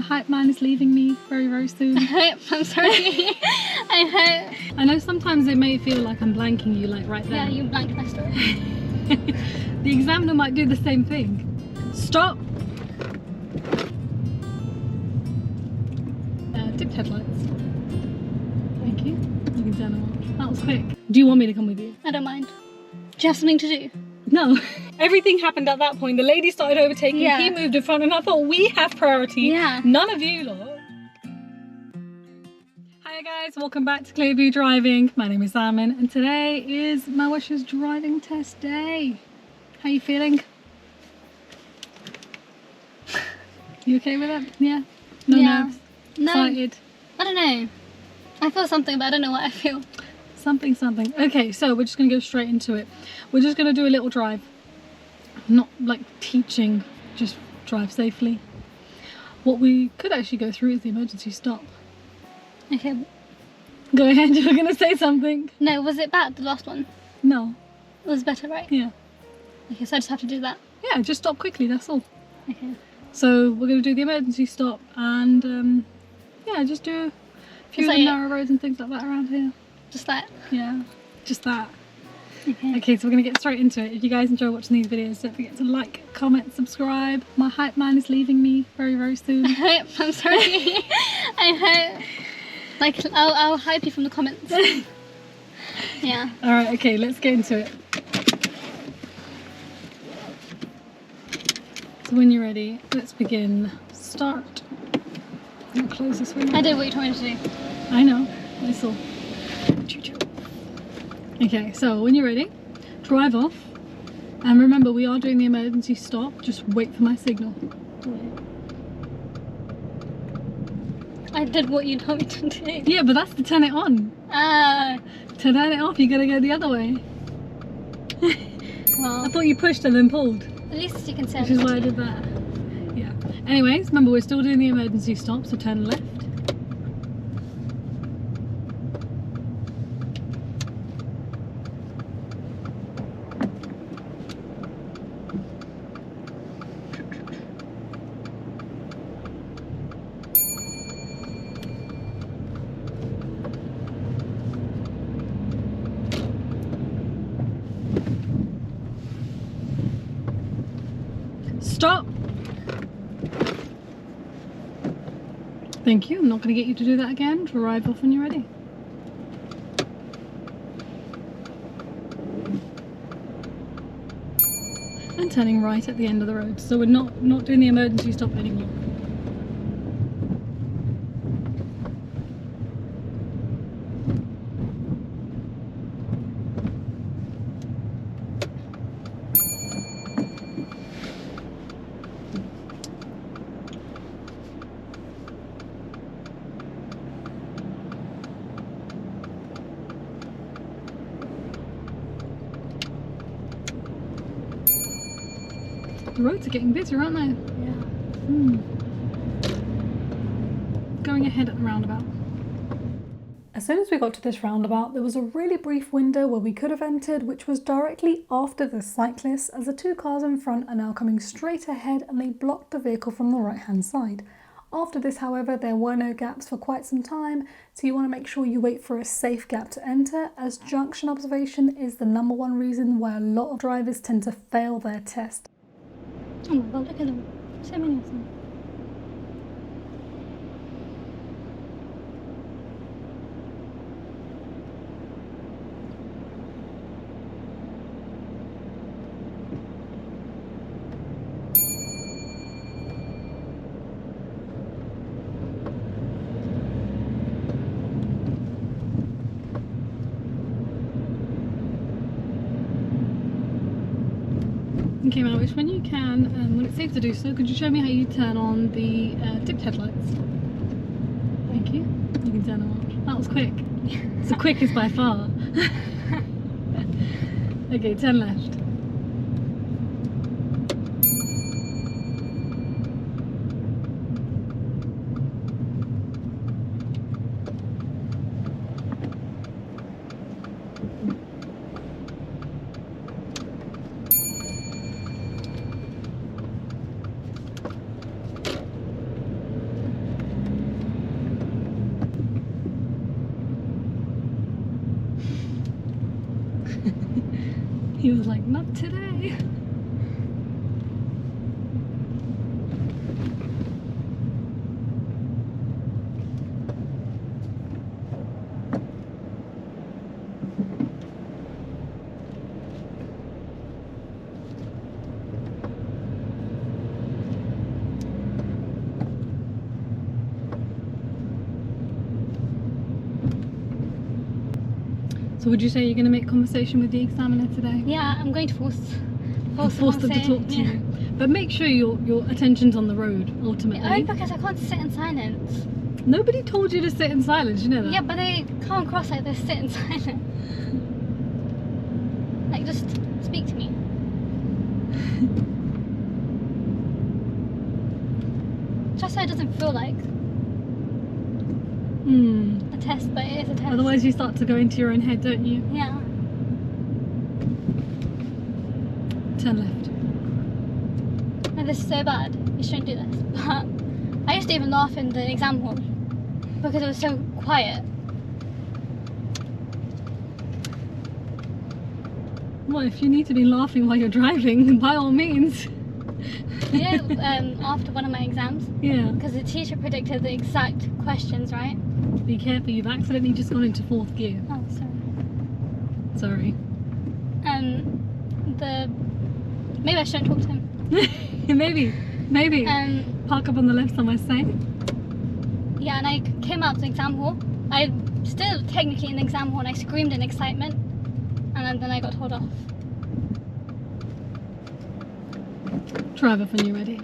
hype man is leaving me very, very soon. I'm sorry. I hope. I know sometimes it may feel like I'm blanking you, like right there. Yeah, you blanked my story. The examiner might do the same thing. Stop! Dipped headlights. Thank you. You can turn them off. That was quick. Do you want me to come with you? I don't mind. Do you have something to do? No. Everything happened at that point. The lady started overtaking, Yeah. he moved in front, and I thought, we have priority. Yeah. None of you lot. Hi guys, welcome back to Clearview Driving. My name is Simon, and today is Mahwish's driving test day. How you feeling? You okay with it? Yeah? No Yeah. nerves? No. Excited? I don't know. I feel something, but I don't know what I feel. Something. Okay, so we're just going to go straight into it. We're just going to do a little drive. Not like teaching, just drive safely. What we could actually go through is the emergency stop. Okay. Go ahead, you were going to say something. No, was it bad, the last one? No. It was better, right? Yeah. Okay, so I just have to do that. Yeah, just stop quickly, that's all. Okay. So we're going to do the emergency stop and yeah, just do a few Is of that the it? narrow roads and things like that around here. Just that. Yeah, just that. Okay. Okay, so we're going to get straight into it. If you guys enjoy watching these videos, don't forget to like, comment, subscribe. My hype man is leaving me very, very soon. I hope. I'm sorry. I hope. Like, I'll hype you from the comments. Yeah. Alright, okay, let's get into it. So when you're ready, let's begin. Start. I'm going to close this window. I did what you told me to do. I know, I saw. Okay, so when you're ready, drive off. And remember, we are doing the emergency stop. Just wait for my signal. I did what you told me to do. Yeah, but that's to turn it on. To turn it off, you gotta go the other way. Well, I thought you pushed and then pulled, at least you can say which is why I did that. Yeah. Anyways, remember, we're still doing the emergency stop, so turn left. Stop! Thank you. I'm not going to get you to do that again. Drive off when you're ready. And turning right at the end of the road. So we're not doing the emergency stop anymore. The roads are getting busier, aren't they? Yeah. Going ahead at the roundabout. As soon as we got to this roundabout, there was a really brief window where we could have entered, which was directly after the cyclist, as the two cars in front are now coming straight ahead and they blocked the vehicle from the right hand side. After this, however, there were no gaps for quite some time, so you want to make sure you wait for a safe gap to enter, as junction observation is the #1 reason why a lot of drivers tend to fail their test. Oh my god, look at them. So many of them. Okay, Mahwish, when you can, when it's safe to do so, could you show me how you turn on the dipped headlights? Thank you. You can turn them on. That was quick. It's the quickest by far. Okay, turn left. He was like, not today. So would you say you're going to make conversation with the examiner today? Yeah, I'm going to force them to talk to you. But make sure your attention's on the road, ultimately. Only because I can't sit in silence. Nobody told you to sit in silence, you know that? Yeah, but they come across like they sit in silence. Like, just speak to me. Just so it doesn't feel like a test, but it is a test. Otherwise you start to go into your own head, don't you? Yeah. Turn left. No, this is so bad. You shouldn't do this. But I used to even laugh in the exam hall because it was so quiet. Well, if you need to be laughing while you're driving, by all means. You know, after one of my exams, Yeah. because the teacher predicted the exact questions, right? Be careful, you've accidentally just gone into 4th gear. Oh, sorry. Sorry. Maybe I shouldn't talk to him. Maybe. Park up on the left somewhere safe. Yeah, and I came out of the exam hall. I still technically in the exam hall, and I screamed in excitement, and then I got told off. Drive off when you're ready.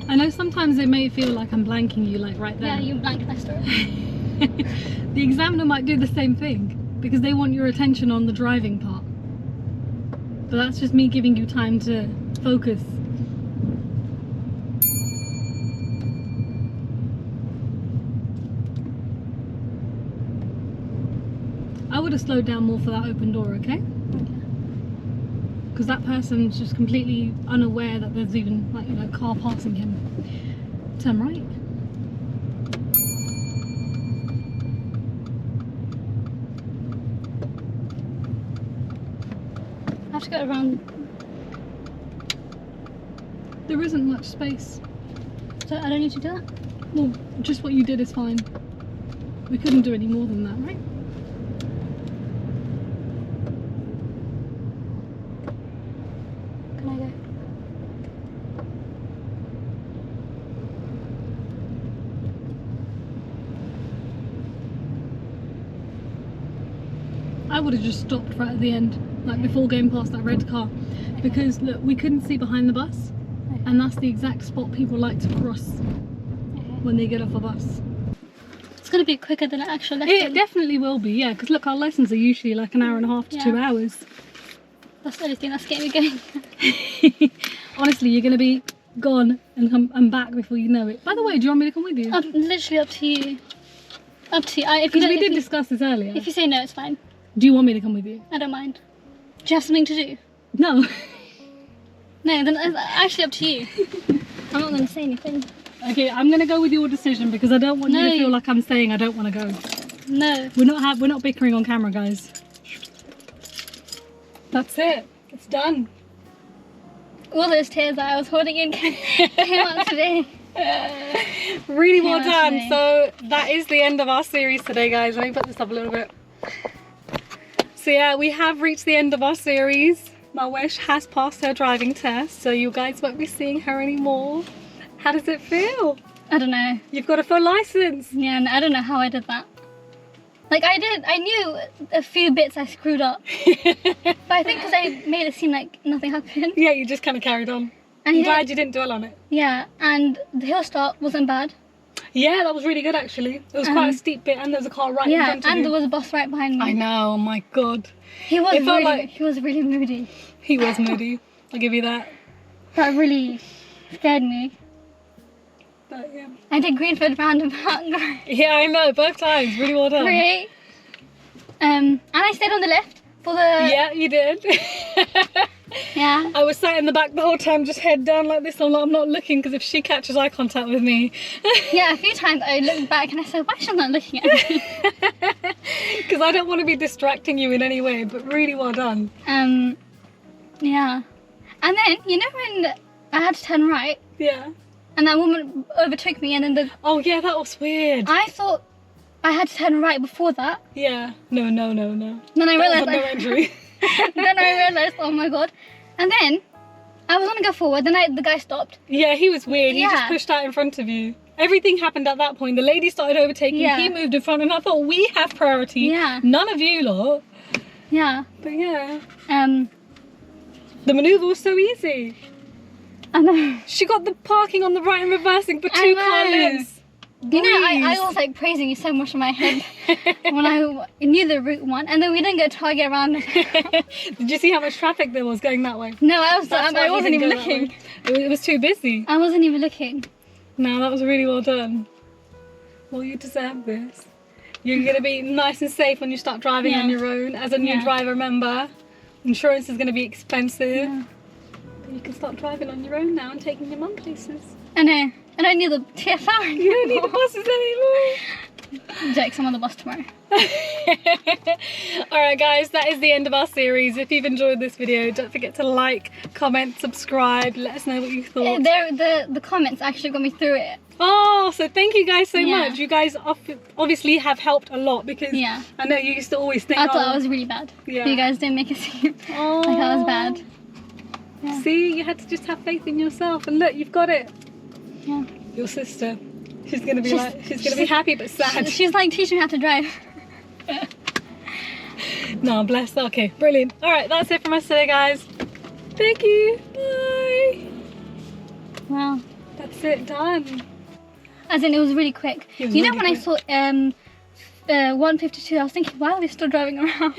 I know sometimes it may feel like I'm blanking you, like right there. Yeah, you blanked my story. The examiner might do the same thing because they want your attention on the driving part. But that's just me giving you time to focus. I would have slowed down more for that open door, okay? Because that person's just completely unaware that there's even, like, you know, a car passing him. Turn right. I have to go around. There isn't much space. So I don't need to do that? Well, just what you did is fine. We couldn't do any more than that, right? Can I go? I would have just stopped right at the end, like before going past that red car. Because look, we couldn't see behind the bus, and that's the exact spot people like to cross when they get off a bus. It's going to be quicker than an actual lesson. It definitely will be, yeah, because look, our lessons are usually like an hour and a half to 2 hours. That's the only thing that's getting me going. Honestly, you're going to be gone and back before you know it. By the way, do you want me to come with you? Literally up to you. Up to you. Because we did discuss this earlier. If you say no, it's fine. Do you want me to come with you? I don't mind. Do you have something to do? No. No, then it's actually up to you. I'm not going to say anything. Okay, I'm going to go with your decision because I don't want you to feel like I'm saying I don't want to go. No. We're not bickering on camera, guys. That's it. It's done. All those tears that I was holding in came out today. Really well done. So that is the end of our series today, guys. Let me put this up a little bit. So yeah, we have reached the end of our series. Mahwish has passed her driving test, so you guys won't be seeing her anymore. How does it feel? I don't know. You've got a full license. Yeah, and I don't know how I did that. Like I knew a few bits I screwed up. But I think because I made it seem like nothing happened. Yeah, you just kind of carried on. And I'm glad you didn't dwell on it. Yeah, and the hill start wasn't bad. Yeah, that was really good actually. It was quite a steep bit and there was a car right in front of you. Yeah, and there was a bus right behind me. I know, oh my god. He was really moody. He was moody, I'll give you that. That really scared me. But yeah. I did Greenford roundabout. Yeah, I know, both times, really well done. Great. And I stayed on the left for the... Yeah, you did. Yeah. I was sat in the back the whole time, just head down like this. I'm not looking, because if she catches eye contact with me. Yeah, a few times I looked back and I said, why is she not looking at me? Because I don't want to be distracting you in any way, but really well done. Yeah. And then, you know when I had to turn right, Yeah. and that woman overtook me, and then Oh yeah, that was weird. I thought I had to turn right before that. Yeah. No. Then I That realised, was a no entry. then I realised, oh my god. And then I was gonna go forward, then the guy stopped. Yeah, he was weird. He just Yeah. pushed out in front of you. Everything happened at that point. The lady started overtaking, Yeah. he moved in front, and I thought, we have priority. Yeah. None of you lot. Yeah. But yeah, Um, the manoeuvre was so easy. I know. She got the parking on the right and reversing for I 2 know. car lengths. You know, I Breeze. was like praising you so much in my head when I knew the route one, and then we didn't go Target around. Did you see how much traffic there was going that way? No, That's why I he wasn't didn't even go that looking. way. It was too busy. I wasn't even looking. No, that was really well done. Well, you deserve this. You're going to be nice and safe when you start driving Yeah. on your own. As a new Yeah. driver, remember, insurance is going to be expensive. Yeah. But you can start driving on your own now and taking your mum places. I know. I don't need the TFR anymore. You don't need the buses anymore. Jake's, I'm on the bus tomorrow. Alright guys, that is the end of our series. If you've enjoyed this video, don't forget to like, comment, subscribe, let us know what you thought. The comments actually got me through it. Oh, so thank you guys so Yeah. much. You guys obviously have helped a lot, because Yeah. I know you used to always think, I thought oh, I was really bad. Yeah. You guys didn't make it seem oh, like I was bad. Yeah. See, you had to just have faith in yourself, and look, you've got it. Yeah. Your sister, she's gonna be She's- be happy but sad. She's like teaching me how to drive. No, bless. Okay, brilliant. All right, that's it from us today, guys. Thank you. Bye. Wow. That's it. Done. As in, it was really quick. It was You know, really when I saw 152, I was thinking, why are they still driving around?